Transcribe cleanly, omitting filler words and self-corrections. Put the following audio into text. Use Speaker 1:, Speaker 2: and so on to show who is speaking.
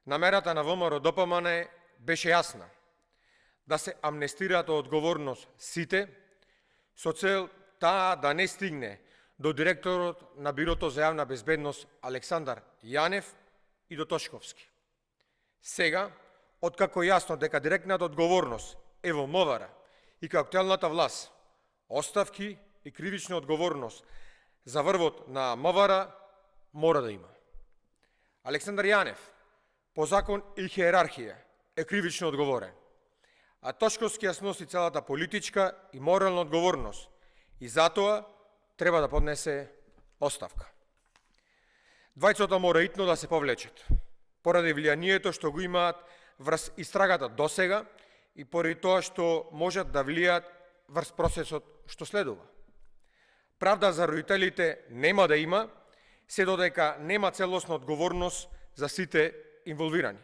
Speaker 1: Намерата на ВМРО-ДПМН беше јасна, да се амнестираат од одговорност сите, со цел таа да не стигне до директорот на Бирото за јавна безбедност Александар Јанев и до Тошковски. Сега, откако е јасно дека директната одговорност е во МВР и како актуелната власт, оставки и кривична одговорност за врвот на МВР мора да има. Александар Јанев, по закон и хиерархија, е кривично одговорен, а Тошковски ја сноси целата политичка и морална одговорност и затоа треба да поднесе оставка. Двајцата мора итно да се повлечат, поради влијанието што го имаат врз истрагата досега и поради тоа што можат да влијаат врз процесот што следува. Правда за родителите нема да има, се додека нема целосна одговорност за сите инволвирани.